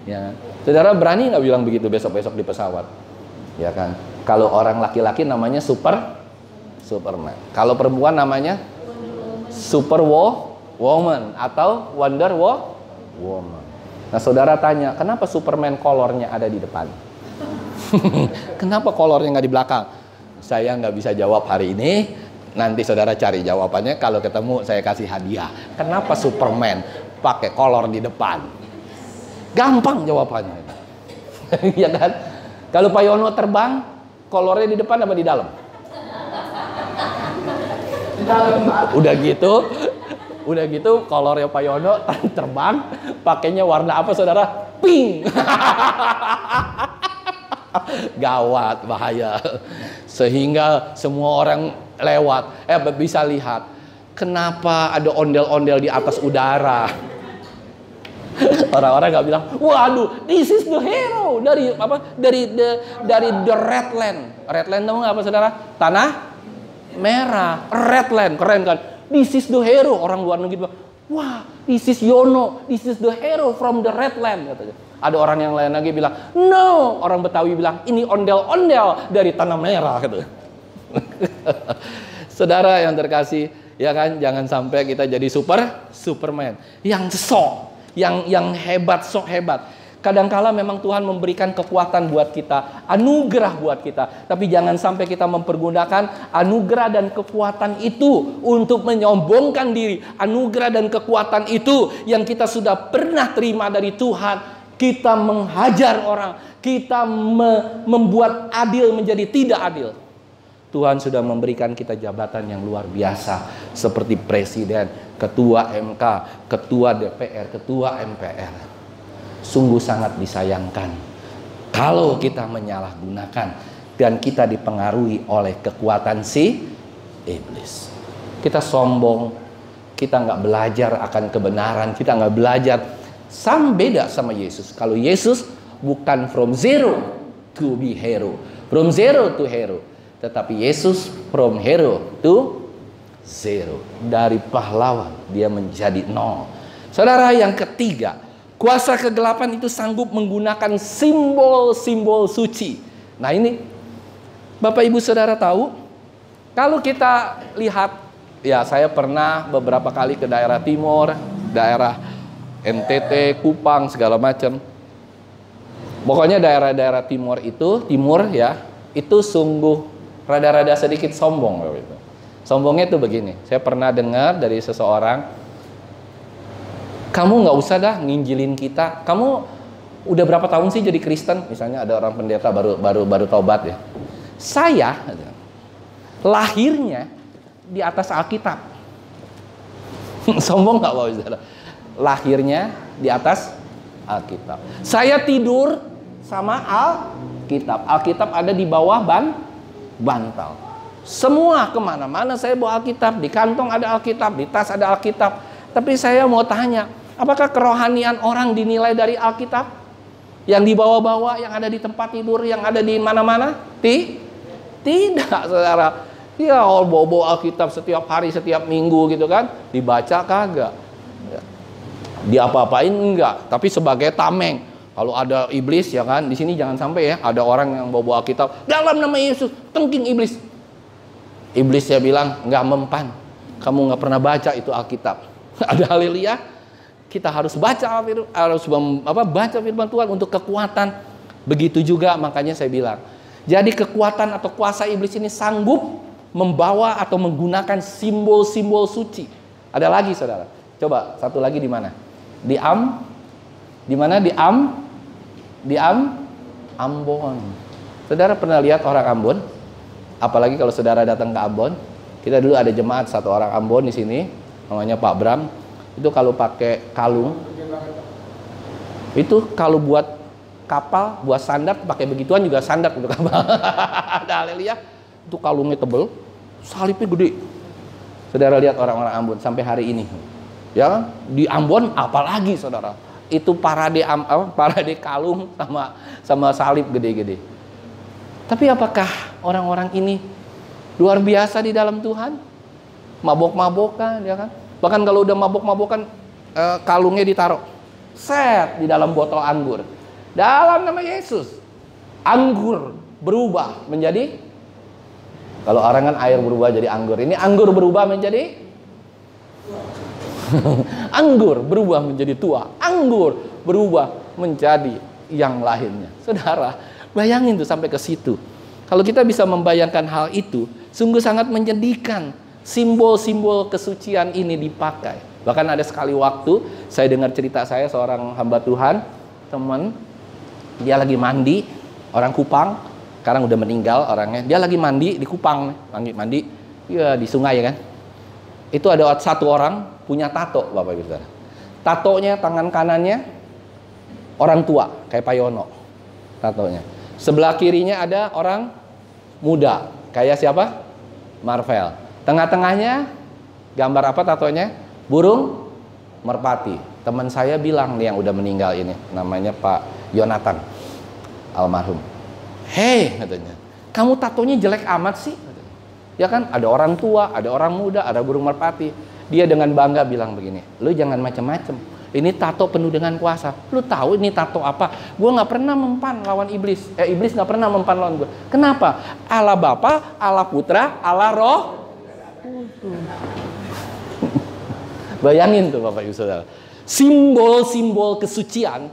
Ya, saudara berani nggak bilang begitu besok-besok di pesawat? Ya kan? Kalau orang laki-laki namanya Superman. Kalau perempuan namanya Superwoman atau Wonder Woman. Nah, saudara tanya, kenapa Superman kolornya ada di depan? Kenapa kolornya nggak di belakang? Saya nggak bisa jawab hari ini. Nanti saudara cari jawabannya. Kalau ketemu saya kasih hadiah. Kenapa Superman pakai kolor di depan? Gampang jawabannya. Ya kan? Kalau Pak Yono terbang, kolornya di depan apa di dalam? Udah gitu kolornya Pak Yono terbang pakainya warna apa, saudara? Pink. Gawat, bahaya. Sehingga semua orang lewat bisa lihat kenapa ada ondel-ondel di atas udara. Orang-orang nggak bilang, waduh, this is the hero dari apa? Dari the Red Land. Red Land tahu nggak apa, saudara? Tanah merah, Red Land, keren kan? This is the hero. Orang luar negeri bilang, Wah, this is Yono, this is the hero from the red land, katanya. Ada orang yang lain lagi bilang, no. Orang Betawi bilang, ini ondel-ondel dari tanah merah, katanya. Saudara yang terkasih, ya kan, jangan sampai kita jadi Superman yang sok, yang hebat, sok hebat. Kadangkala memang Tuhan memberikan kekuatan buat kita, anugerah buat kita. Tapi jangan sampai kita mempergunakan anugerah dan kekuatan itu untuk menyombongkan diri. Anugerah dan kekuatan itu yang kita sudah pernah terima dari Tuhan. Kita menghajar orang, kita membuat adil menjadi tidak adil. Tuhan sudah memberikan kita jabatan yang luar biasa. Seperti presiden, ketua MK, ketua DPR, ketua MPR. Sungguh sangat disayangkan kalau kita menyalahgunakan dan kita dipengaruhi oleh kekuatan si iblis. Kita sombong, kita nggak belajar akan kebenaran, kita nggak belajar. Beda sama Yesus. Kalau Yesus bukan from zero to be hero, from zero to hero, tetapi Yesus from hero to zero. Dari pahlawan dia menjadi nol. Saudara, yang ketiga, kuasa kegelapan itu sanggup menggunakan simbol-simbol suci. Nah ini, Bapak Ibu Saudara tahu, kalau kita lihat, ya saya pernah beberapa kali ke daerah timur, daerah NTT, Kupang, segala macam. Pokoknya daerah-daerah timur ya, itu sungguh rada-rada sedikit sombong. Sombongnya itu begini, saya pernah dengar dari seseorang, kamu nggak usah dah nginjilin kita. Kamu udah berapa tahun sih jadi Kristen? Misalnya ada orang pendeta baru taubat ya. Saya lahirnya di atas Alkitab. Sombong nggak Bapak Saudara? Lahirnya di atas Alkitab. Saya tidur sama Alkitab. Alkitab ada di bawah bantal. Semua kemana-mana saya bawa Alkitab. Di kantong ada Alkitab, di tas ada Alkitab. Tapi saya mau tanya, apakah kerohanian orang dinilai dari Alkitab? Yang dibawa-bawa, yang ada di tempat tidur, yang ada di mana-mana? Tidak, saudara. Ya, bawa-bawa Alkitab setiap hari, setiap minggu gitu kan. Dibaca kagak. Diapa-apain enggak. Tapi sebagai tameng. Kalau ada iblis ya kan, di sini jangan sampai ya ada orang yang bawa Alkitab. Dalam nama Yesus, tengking iblis. Iblisnya bilang, enggak mempan. Kamu enggak pernah baca itu Alkitab. Ada haleluya. Kita harus baca baca firman Tuhan untuk kekuatan. Begitu juga makanya saya bilang. Jadi kekuatan atau kuasa iblis ini sanggup membawa atau menggunakan simbol-simbol suci. Ada lagi saudara. Coba satu lagi di mana? Di mana? Di Ambon. Saudara pernah lihat orang Ambon? Apalagi kalau saudara datang ke Ambon. Kita dulu ada jemaat satu orang Ambon di sini, namanya Pak Bram. Itu kalau pakai kalung, itu kalau buat kapal, buat sandar, pakai begituan juga sandar untuk kapal. Ada haleluya. Itu kalungnya tebel, salibnya gede. Saudara lihat orang-orang Ambon sampai hari ini. Ya, di Ambon apalagi saudara. Itu parade kalung sama salib gede-gede. Tapi apakah orang-orang ini luar biasa di dalam Tuhan? Mabok-mabokan ya kan? Bahkan kalau udah mabok-mabokan, kalungnya ditaruh set di dalam botol anggur. Dalam nama Yesus, anggur berubah menjadi, kalau orang kan air berubah jadi anggur, ini anggur berubah menjadi anggur berubah menjadi tua, anggur berubah menjadi yang lainnya. Saudara, bayangin tuh sampai ke situ. Kalau kita bisa membayangkan hal itu, sungguh sangat menyedihkan. Simbol-simbol kesucian ini dipakai. Bahkan ada sekali waktu saya dengar cerita saya, seorang hamba Tuhan, teman, dia lagi mandi, orang Kupang, sekarang udah meninggal orangnya. Dia lagi mandi di Kupang, mandi ya di sungai ya kan. Itu ada satu orang punya tato, Bapak Ibu Saudara. Tatonya tangan kanannya orang tua kayak Pak Yono. Tatonya. Sebelah kirinya ada orang muda kayak siapa? Marvel. Tengah-tengahnya gambar apa tatonya? Burung merpati. Teman saya bilang nih yang udah meninggal ini, namanya Pak Yonatan almarhum. Hei katanya, kamu tatonya jelek amat sih. Ya kan, ada orang tua, ada orang muda, ada burung merpati. Dia dengan bangga bilang begini, lu jangan macam-macam. Ini tato penuh dengan kuasa. Lu tahu ini tato apa? Gue nggak pernah mempan lawan iblis. Iblis nggak pernah mempan lawan gue. Kenapa? Allah Bapa, Allah Putra, Allah Roh. Bayangin tuh Bapak Ibu Saudara. Simbol-simbol kesucian,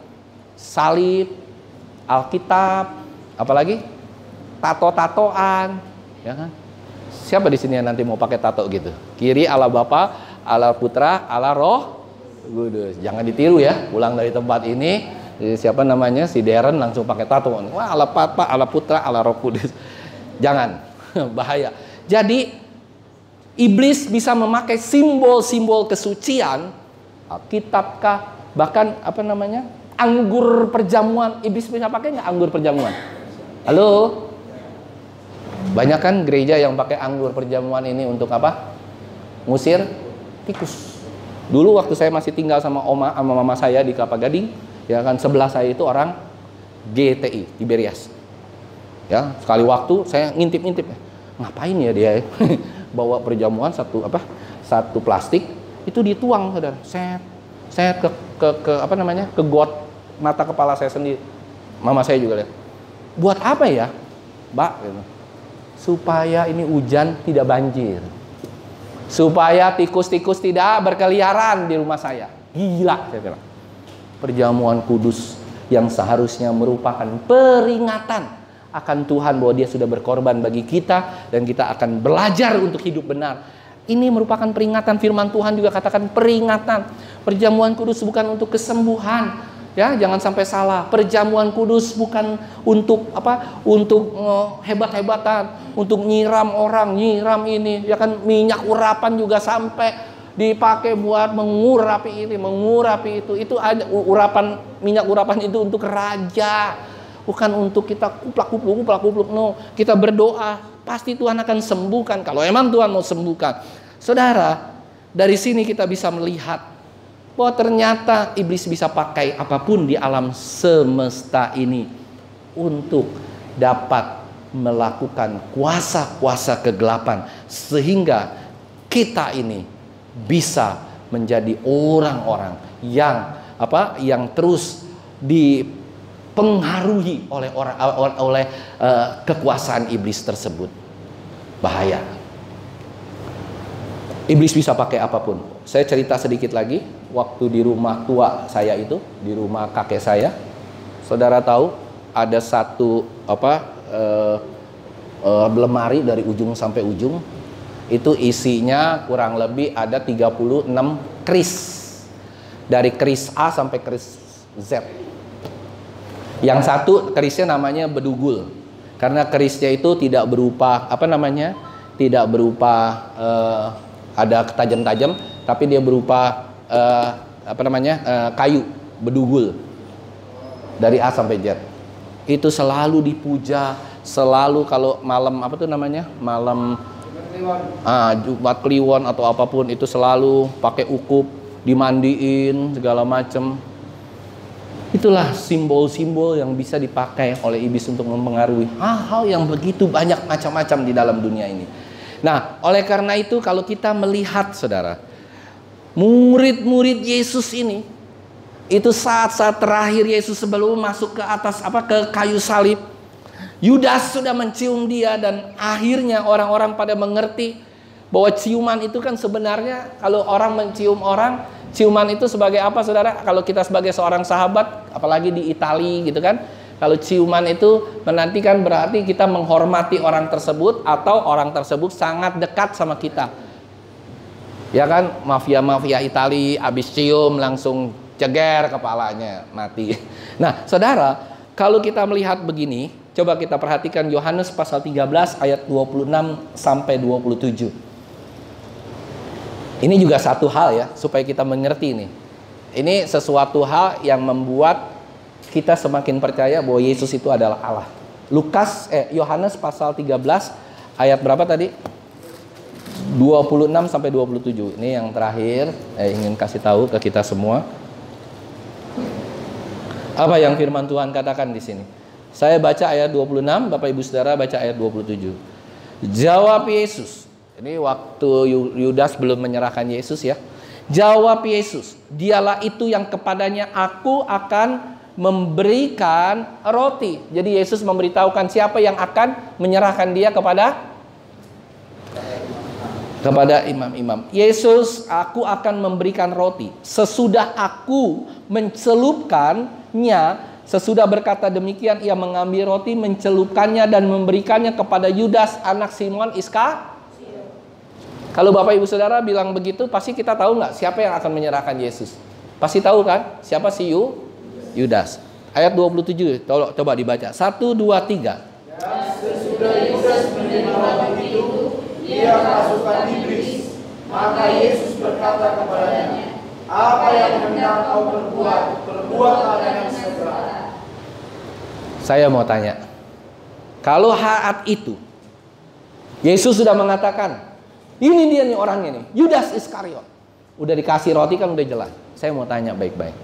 salib, Alkitab, apalagi tato-tatoan, ya kan? Siapa di sini yang nanti mau pakai tato gitu? Kiri Allah Bapa, Allah Putra, Allah Roh Kudus. Jangan ditiru ya. Pulang dari tempat ini, siapa namanya, si Darren langsung pakai tato. Wah, Allah Bapa, Allah Putra, Allah Roh Kudus. Jangan, bahaya. Jadi iblis bisa memakai simbol-simbol kesucian, Alkitabkah, bahkan apa namanya, anggur perjamuan. Iblis bisa pakai nggak anggur perjamuan? Halo? Banyak kan gereja yang pakai anggur perjamuan ini untuk apa? Ngusir tikus. Dulu waktu saya masih tinggal sama mama saya di Kelapa Gading, ya kan, sebelah saya itu orang GTI, Tiberias. Ya, sekali waktu saya ngintip-ngintip, ngapain ya dia bawa perjamuan satu plastik, itu dituang, saudara. Set ke apa namanya? Ke got mata kepala saya sendiri. Mama saya juga lihat. Buat apa ya, Mbak? Gitu. Supaya ini hujan tidak banjir. Supaya tikus-tikus tidak berkeliaran di rumah saya. Gila, saya bilang. Perjamuan kudus yang seharusnya merupakan peringatan akan Tuhan bahwa dia sudah berkorban bagi kita dan kita akan belajar untuk hidup benar. Ini merupakan peringatan. Firman Tuhan juga katakan peringatan. Perjamuan kudus bukan untuk kesembuhan. Ya, jangan sampai salah. Perjamuan kudus bukan untuk apa? Untuk hebat-hebatan, untuk nyiram orang, nyiram ini, ya kan, minyak urapan juga sampai dipakai buat mengurapi ini, mengurapi itu. Itu ada minyak urapan itu untuk raja. Bukan untuk kita kuplak-kupluk. No, kita berdoa, pasti Tuhan akan sembuhkan kalau emang Tuhan mau sembuhkan. Saudara, dari sini kita bisa melihat bahwa ternyata iblis bisa pakai apapun di alam semesta ini untuk dapat melakukan kuasa-kuasa kegelapan, sehingga kita ini bisa menjadi orang-orang yang terus dipengaruhi oleh kekuasaan iblis tersebut. Bahaya. Iblis bisa pakai apapun. Saya cerita sedikit lagi. Waktu di rumah tua saya itu, di rumah kakek saya, saudara tahu ada satu lemari dari ujung sampai ujung. Itu isinya kurang lebih ada 36 kris. Dari kris A sampai kris Z. Yang satu kerisnya namanya bedugul. Karena kerisnya itu tidak berupa tidak berupa ada tajam-tajam, tapi dia berupa kayu, bedugul. Dari A sampai Z. Itu selalu dipuja, selalu kalau malam malam Jumat Kliwon atau apapun, itu selalu pakai ukup, dimandiin segala macam. Itulah simbol-simbol yang bisa dipakai oleh iblis untuk mempengaruhi hal-hal yang begitu banyak macam-macam di dalam dunia ini. Nah, oleh karena itu kalau kita melihat, saudara, murid-murid Yesus ini, itu saat-saat terakhir Yesus sebelum masuk ke atas ke kayu salib, Yudas sudah mencium dia, dan akhirnya orang-orang pada mengerti bahwa ciuman itu kan sebenarnya, kalau orang mencium orang, ciuman itu sebagai apa, saudara? Kalau kita sebagai seorang sahabat, apalagi di Italia gitu kan, kalau ciuman itu menantikan berarti kita menghormati orang tersebut atau orang tersebut sangat dekat sama kita. Ya kan, mafia-mafia Italia habis cium langsung ceger kepalanya, mati. Nah, saudara, kalau kita melihat begini, coba kita perhatikan Yohanes pasal 13 ayat 26 sampai 27. Ini juga satu hal ya, supaya kita mengerti ini. Ini sesuatu hal yang membuat kita semakin percaya bahwa Yesus itu adalah Allah. Yohanes pasal 13 ayat berapa tadi? 26 sampai 27. Ini yang terakhir ingin kasih tahu ke kita semua. Apa yang firman Tuhan katakan di sini? Saya baca ayat 26, Bapak Ibu Saudara baca ayat 27. Jawab Yesus, Ini waktu Yudas belum menyerahkan Yesus ya. Jawab Yesus, dialah itu yang kepadanya aku akan memberikan roti. Jadi Yesus memberitahukan siapa yang akan menyerahkan dia kepada imam-imam. Yesus, aku akan memberikan roti. Sesudah aku mencelupkannya, sesudah berkata demikian, ia mengambil roti, mencelupkannya dan memberikannya kepada Yudas anak Simon Iskariot. Kalau Bapak Ibu Saudara bilang begitu, pasti kita tahu nggak siapa yang akan menyerahkan Yesus? Pasti tahu kan? Siapa si Yudas. Ayat 27, coba dibaca. 1, 2, 3. Sesudah Yudas menerima roti itu, ia masukkan iblis. Maka Yesus berkata kepadanya, apa yang hendak kau perbuat, perbuatlah dengan segera. Saya mau tanya, kalau saat itu Yesus sudah mengatakan, ini dia nih orangnya nih, Yudas Iskariot. Udah dikasih roti kan udah jelas. Saya mau tanya baik-baik.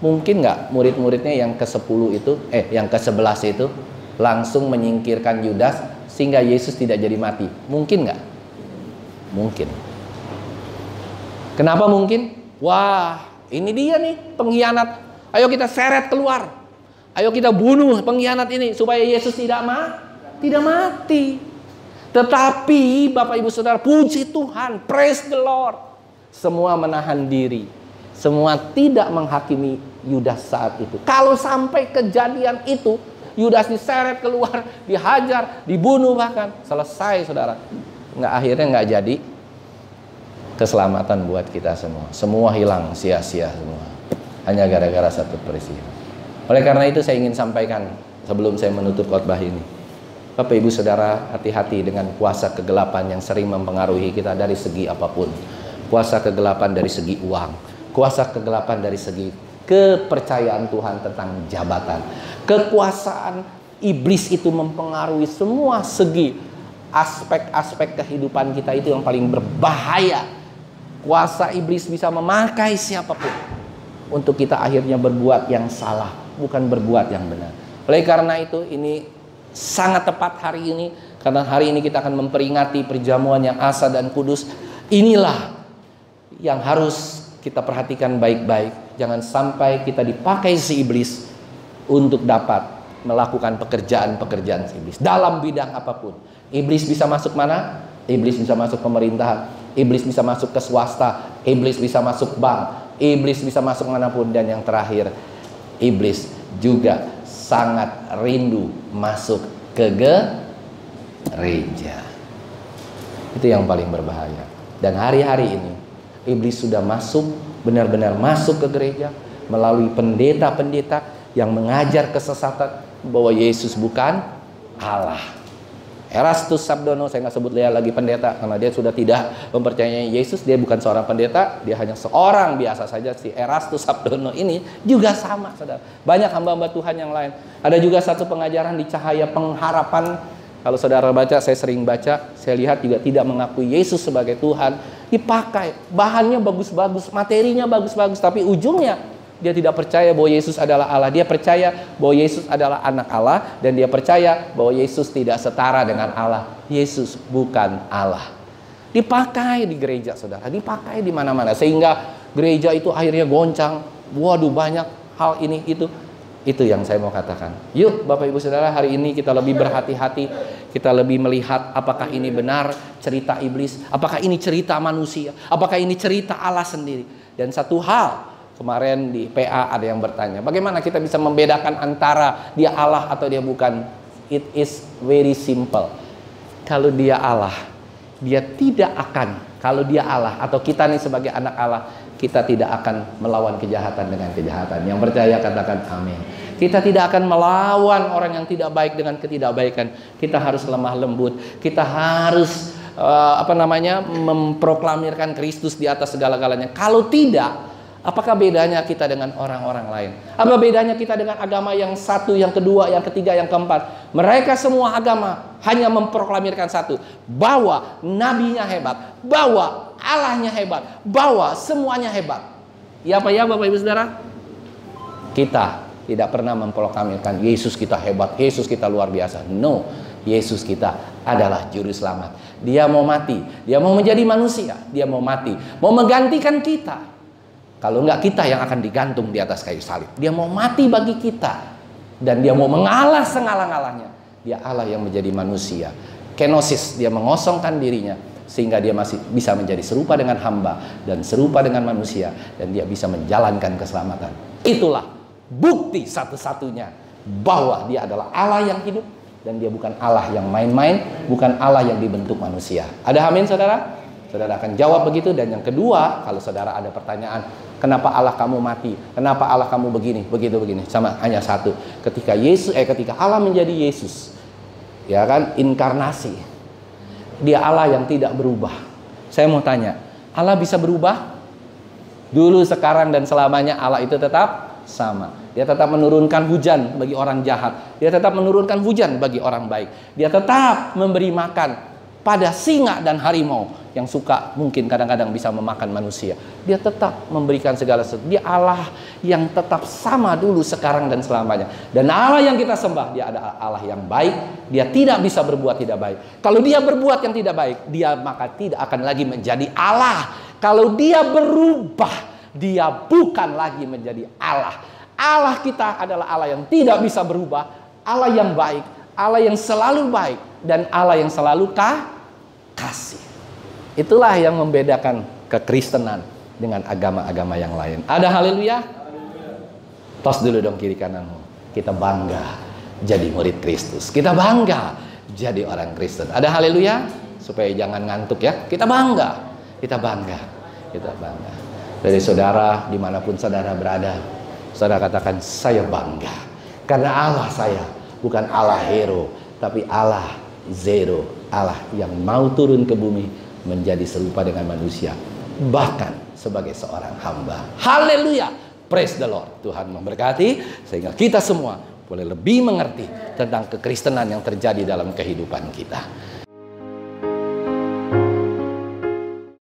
Mungkin nggak murid-muridnya yang ke-10 itu, yang ke-11 itu langsung menyingkirkan Yudas sehingga Yesus tidak jadi mati? Mungkin nggak? Mungkin. Kenapa mungkin? Wah, ini dia nih pengkhianat. Ayo kita seret keluar. Ayo kita bunuh pengkhianat ini supaya Yesus tidak mati. Tetapi Bapak Ibu Saudara, puji Tuhan, praise the Lord, semua menahan diri. Semua tidak menghakimi Yudas saat itu. Kalau sampai kejadian itu, Yudas diseret keluar, dihajar, dibunuh bahkan, selesai saudara. Akhirnya nggak jadi keselamatan buat kita semua. Semua hilang sia-sia semua. Hanya gara-gara satu peristiwa. Oleh karena itu saya ingin sampaikan sebelum saya menutup khotbah ini. Bapak Ibu Saudara, hati-hati dengan kuasa kegelapan yang sering mempengaruhi kita dari segi apapun. Kuasa kegelapan dari segi uang, kuasa kegelapan dari segi kepercayaan Tuhan tentang jabatan. Kekuasaan iblis itu mempengaruhi semua segi aspek-aspek kehidupan kita, itu yang paling berbahaya. Kuasa iblis bisa memakai siapapun untuk kita akhirnya berbuat yang salah, bukan berbuat yang benar. Oleh karena itu ini sangat tepat hari ini, karena hari ini kita akan memperingati perjamuan yang asa dan kudus. Inilah yang harus kita perhatikan baik-baik. Jangan sampai kita dipakai si iblis untuk dapat melakukan pekerjaan-pekerjaan si iblis dalam bidang apapun. Iblis bisa masuk mana? Iblis bisa masuk pemerintahan, iblis bisa masuk ke swasta, iblis bisa masuk bank, iblis bisa masuk manapun. Dan yang terakhir, iblis juga sangat rindu masuk ke gereja. Itu yang paling berbahaya. Dan hari-hari ini iblis sudah masuk, benar-benar masuk ke gereja melalui pendeta-pendeta yang mengajar kesesatan bahwa Yesus bukan Allah. Erastus Sabdono, saya nggak sebut dia lagi pendeta karena dia sudah tidak mempercayai Yesus. Dia bukan seorang pendeta, dia hanya seorang biasa saja. Si Erastus Sabdono ini juga sama, saudara. Banyak hamba-hamba Tuhan yang lain. Ada juga satu pengajaran di Cahaya Pengharapan. Kalau saudara baca, saya sering baca, saya lihat juga tidak mengakui Yesus sebagai Tuhan. Dipakai, bahannya bagus-bagus, materinya bagus-bagus, tapi ujungnya dia tidak percaya bahwa Yesus adalah Allah. Dia percaya bahwa Yesus adalah anak Allah. Dan dia percaya bahwa Yesus tidak setara dengan Allah. Yesus bukan Allah. Dipakai di gereja, saudara. Dipakai di mana-mana. Sehingga gereja itu akhirnya goncang. Waduh, banyak hal ini, itu. Itu yang saya mau katakan. Yuk Bapak Ibu Saudara, hari ini kita lebih berhati-hati. Kita lebih melihat apakah ini benar cerita iblis. Apakah ini cerita manusia. Apakah ini cerita Allah sendiri. Dan satu hal, kemarin di PA ada yang bertanya, bagaimana kita bisa membedakan antara dia Allah atau dia bukan? It is very simple. Kalau dia Allah, dia tidak akan, kalau dia Allah atau kita nih sebagai anak Allah, kita tidak akan melawan kejahatan dengan kejahatan. Yang percaya katakan amin. Kita tidak akan melawan orang yang tidak baik dengan ketidakbaikan. Kita harus lemah lembut. Kita harus memproklamirkan Kristus di atas segala-galanya. Kalau tidak, apakah bedanya kita dengan orang-orang lain? Apa bedanya kita dengan agama yang satu, yang kedua, yang ketiga, yang keempat? Mereka semua agama hanya memproklamirkan satu, bahwa nabinya hebat, bahwa Allahnya hebat, bahwa semuanya hebat. Ya apa ya Bapak Ibu Saudara? Kita tidak pernah memproklamirkan Yesus kita hebat, Yesus kita luar biasa. No, Yesus kita adalah juru selamat. Dia mau mati, dia mau menjadi manusia, dia mau mati, mau menggantikan kita. Kalau enggak, kita yang akan digantung di atas kayu salib. Dia mau mati bagi kita, dan dia mau mengalah sengalah-ngalahnya. Dia Allah yang menjadi manusia. Kenosis, dia mengosongkan dirinya sehingga dia masih bisa menjadi serupa dengan hamba dan serupa dengan manusia, dan dia bisa menjalankan keselamatan. Itulah bukti satu-satunya bahwa dia adalah Allah yang hidup, dan dia bukan Allah yang main-main, bukan Allah yang dibentuk manusia. Ada amin, saudara? Saudara akan jawab begitu. Dan yang kedua, kalau saudara ada pertanyaan, kenapa Allah kamu mati? Kenapa Allah kamu begini, begitu, begini? Sama hanya satu. Ketika Allah menjadi Yesus, ya kan, inkarnasi, dia Allah yang tidak berubah. Saya mau tanya, Allah bisa berubah? Dulu, sekarang, dan selamanya Allah itu tetap sama. Dia tetap menurunkan hujan bagi orang jahat. Dia tetap menurunkan hujan bagi orang baik. Dia tetap memberi makan pada singa dan harimau yang suka mungkin kadang-kadang bisa memakan manusia. Dia tetap memberikan segala sesuatu. Dia Allah yang tetap sama dulu, sekarang, dan selamanya. Dan Allah yang kita sembah, dia adalah Allah yang baik. Dia tidak bisa berbuat tidak baik. Kalau dia berbuat yang tidak baik, dia maka tidak akan lagi menjadi Allah. Kalau dia berubah, dia bukan lagi menjadi Allah. Allah kita adalah Allah yang tidak bisa berubah, Allah yang baik, Allah yang selalu baik, dan Allah yang selalu kasih. Itulah yang membedakan kekristenan dengan agama-agama yang lain. Ada haleluya? Tos dulu dong kiri kananmu. Kita bangga jadi murid Kristus. Kita bangga jadi orang Kristen. Ada haleluya? Supaya jangan ngantuk ya. Kita bangga. Kita bangga. Kita bangga. Dari saudara, dimanapun saudara berada, saudara katakan, saya bangga. Karena Allah saya bukan Allah hero, tapi Allah zero. Allah yang mau turun ke bumi menjadi serupa dengan manusia, bahkan sebagai seorang hamba. Haleluya, praise the Lord. Tuhan memberkati sehingga kita semua boleh lebih mengerti tentang kekristenan yang terjadi dalam kehidupan kita.